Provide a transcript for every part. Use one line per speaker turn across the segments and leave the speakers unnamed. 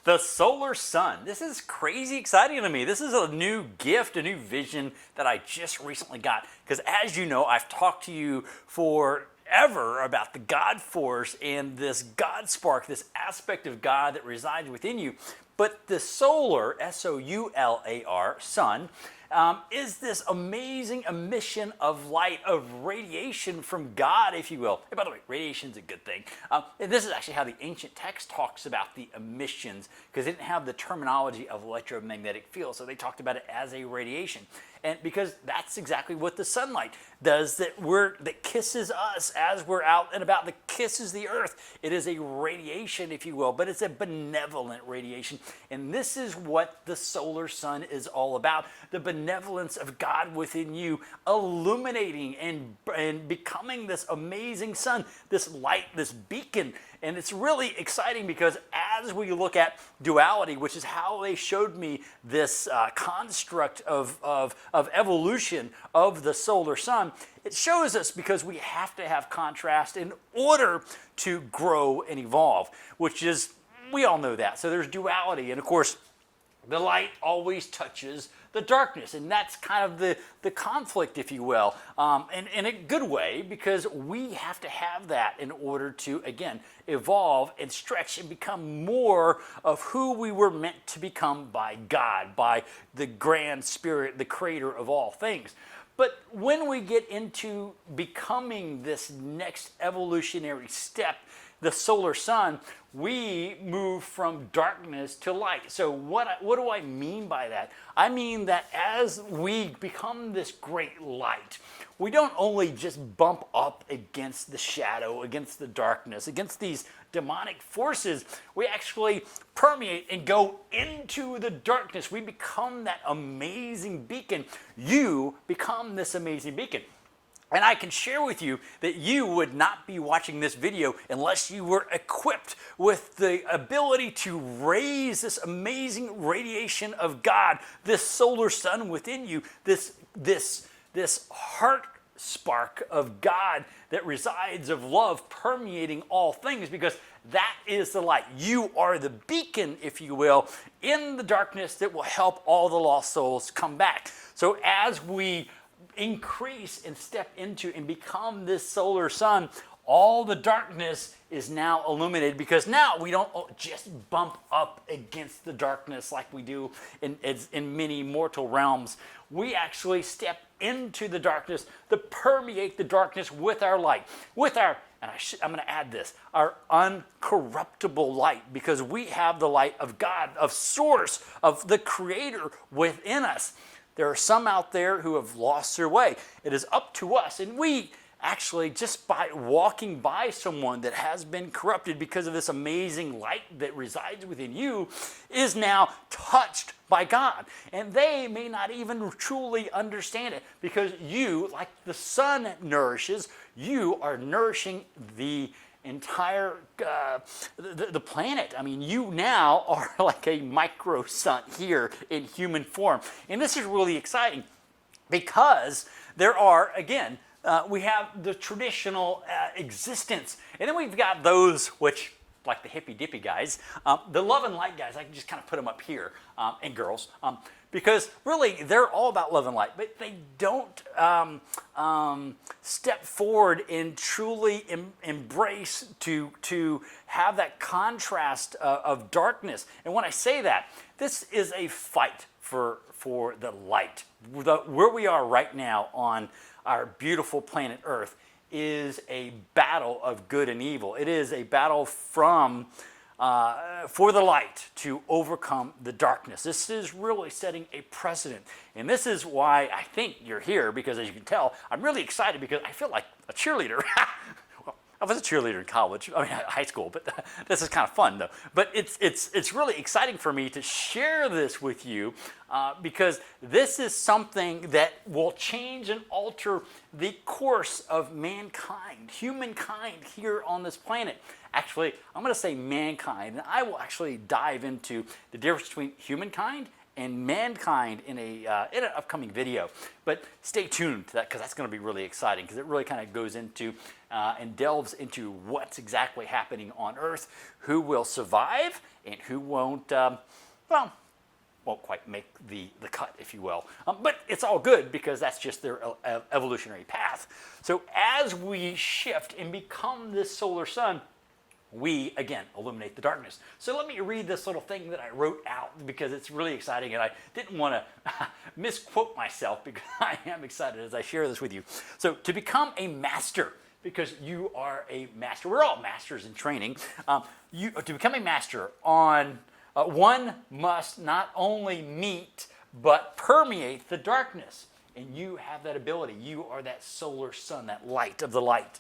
The solar sun. This is crazy exciting to me. This is a new gift, a new vision that I just recently got. Because as you know, I've talked to you forever about the Godforce and this godspark, this aspect of God that resides within you. But the solar, S-O-U-L-A-R, sun, is this amazing emission of light, of radiation from God, if you will. And by the way, radiation is a good thing. And this is actually how the ancient text talks about the emissions, because they didn't have the terminology of electromagnetic field, so they talked about it as a radiation. And because that's exactly what the sunlight does, that kisses us as we're out and about, that kisses the earth. It is a radiation, if you will, but it's a benevolent radiation. And this is what the solar sun is all about. The benevolence of God within you, illuminating and becoming this amazing sun, this light, this beacon. And it's really exciting because as we look at duality, which is how they showed me this construct of evolution of the solar sun, it shows us because we have to have contrast in order to grow and evolve, which is, we all know that. So there's duality, and of course, the light always touches the darkness, and that's kind of the conflict, if you will, in a good way, because we have to have that in order to, again, evolve and stretch and become more of who we were meant to become by God, by the grand spirit, the creator of all things. But when we get into becoming this next evolutionary step, the solar sun, we move from darkness to light. So what do I mean by that? I mean that as we become this great light, we don't only just bump up against the shadow, against the darkness, against these demonic forces. We actually permeate and go into the darkness. We become that amazing beacon. You become this amazing beacon. And I can share with you that you would not be watching this video unless you were equipped with the ability to raise this amazing radiation of God, this solar sun within you, this heart spark of God that resides of love permeating all things, because that is the light. You are the beacon, if you will, in the darkness that will help all the lost souls come back. So as we increase and step into and become this solar sun, all the darkness is now illuminated, because now we don't just bump up against the darkness like we do in many mortal realms. We actually step into the darkness to permeate the darkness with our light, with our, and I'm going to add this, our incorruptible light, because we have the light of God, of source, of the creator within us. There are some out there who have lost their way. It is up to us, and we actually, just by walking by someone that has been corrupted because of this amazing light that resides within you, is now touched by God. And they may not even truly understand it, because you, like the sun nourishes, you are nourishing the entire the planet. I mean, you now are like a micro sun here in human form. And this is really exciting because there are, again, we have the traditional existence, and then we've got those which, like the hippy dippy guys, the love and light guys. I can just kind of put them up here, and girls, because really they're all about love and light, but they don't step forward and truly embrace to have that contrast of darkness. And when I say that, this is a fight for the light. Where we are right now on our beautiful planet Earth is a battle of good and evil. It is a battle for the light to overcome the darkness. This is really setting a precedent. And this is why I think you're here, because as you can tell, I'm really excited because I feel like a cheerleader. Well, I was a cheerleader in college, I mean high school, but this is kind of fun though. But it's really exciting for me to share this with you because this is something that will change and alter the course of mankind, humankind here on this planet. Actually, I'm going to say mankind, and I will actually dive into the difference between humankind and mankind in an upcoming video. But stay tuned to that, because that's going to be really exciting, because it really kind of goes into and delves into what's exactly happening on Earth, who will survive and who won't, won't quite make the cut, if you will. But it's all good, because that's just their evolutionary path. So as we shift and become this solar sun, we, again, illuminate the darkness. So let me read this little thing that I wrote out, because it's really exciting, and I didn't want to misquote myself, because I am excited as I share this with you. So to become a master, because you are a master, we're all masters in training, to become a master on, one must not only meet, but permeate the darkness. And you have that ability. You are that solar sun, that light of the light,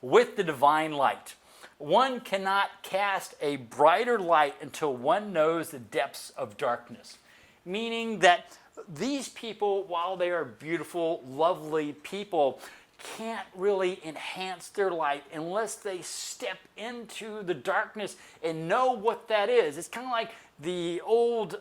with the divine light. One cannot cast a brighter light until one knows the depths of darkness. Meaning that these people, while they are beautiful, lovely people, can't really enhance their light unless they step into the darkness and know what that is. It's kind of like the old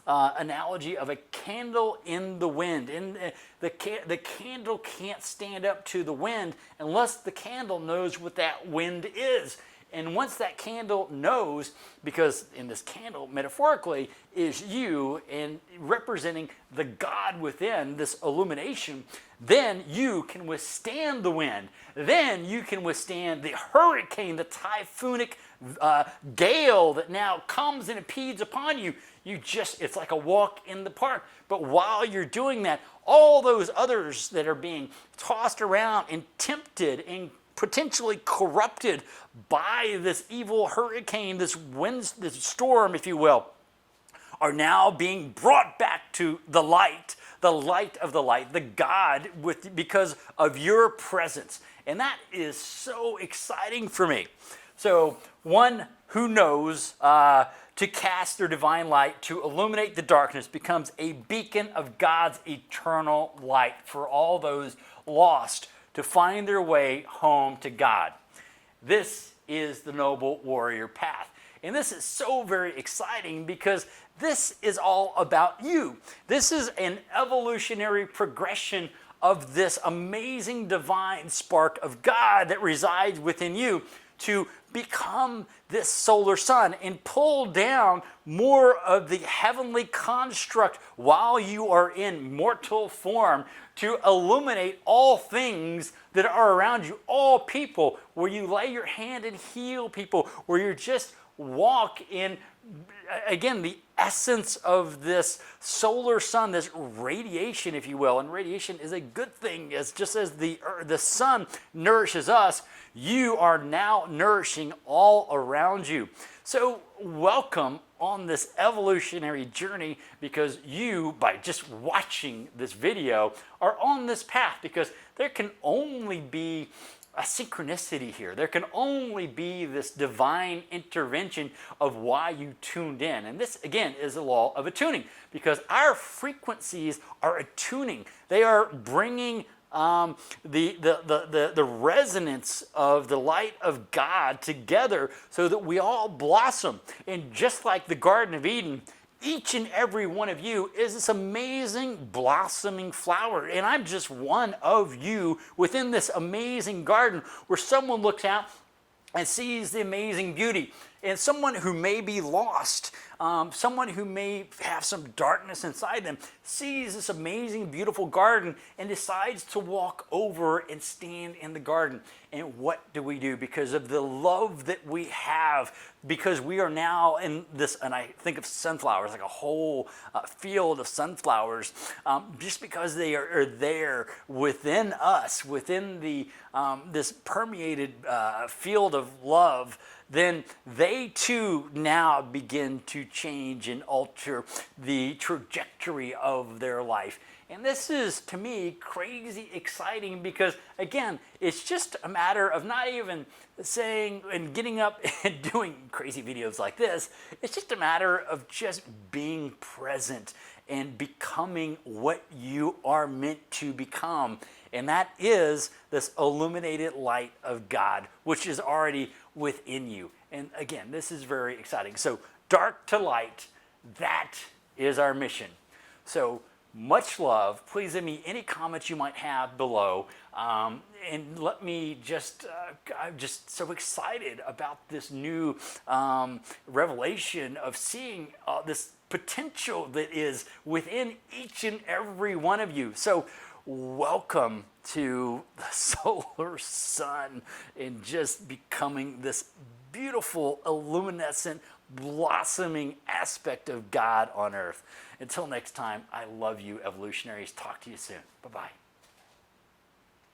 analogy of a candle in the wind. And the candle can't stand up to the wind unless the candle knows what that wind is. And once that candle knows, because in this candle, metaphorically, is you and representing the God within this illumination, then you can withstand the wind. Then you can withstand the hurricane, the typhoonic gale that now comes and impedes upon you. It's like a walk in the park. But while you're doing that, all those others that are being tossed around and tempted and potentially corrupted by this evil hurricane, this storm, if you will, are now being brought back to the light of the light, the God, because of your presence. And that is so exciting for me. So one who knows to cast their divine light, to illuminate the darkness, becomes a beacon of God's eternal light for all those lost to find their way home to God. This is the noble warrior path. And this is so very exciting, because this is all about you. This is an evolutionary progression of this amazing divine spark of God that resides within you to become this solar sun and pull down more of the heavenly construct while you are in mortal form, to illuminate all things that are around you, all people, where you lay your hand and heal people, where you just walk in, again, the essence of this solar sun, this radiation, if you will. And radiation is a good thing, just as the sun nourishes us, you are now nourishing all around you. So welcome on this evolutionary journey, because you, by just watching this video, are on this path, because there can only be a synchronicity here. There can only be this divine intervention of why you tuned in. And this, again, is a law of attuning, because our frequencies are attuning. They are bringing the resonance of the light of God together so that we all blossom. And just like the Garden of Eden, each and every one of you is this amazing blossoming flower. And I'm just one of you within this amazing garden, where someone looks out and sees the amazing beauty. And someone who may be lost, someone who may have some darkness inside them, sees this amazing, beautiful garden and decides to walk over and stand in the garden. And what do? Because of the love that we have, because we are now in this, and I think of sunflowers, like a whole field of sunflowers, just because they are there within us, within the this permeated field of love, then they too now begin to change and alter the trajectory of their life. And this is, to me, crazy exciting, because, again, it's just a matter of not even saying and getting up and doing crazy videos like this. It's just a matter of just being present and becoming what you are meant to become. And that is this illuminated light of God, which is already within you. And again, this is very exciting. So dark to light, that is our mission. So much love. Please send me any comments you might have below. And let me just, I'm just so excited about this new revelation of seeing this potential that is within each and every one of you. So welcome to the solar sun and just becoming this beautiful, illuminescent, blossoming aspect of God on earth. Until next time, I love you, evolutionaries. Talk to you soon. Bye-bye.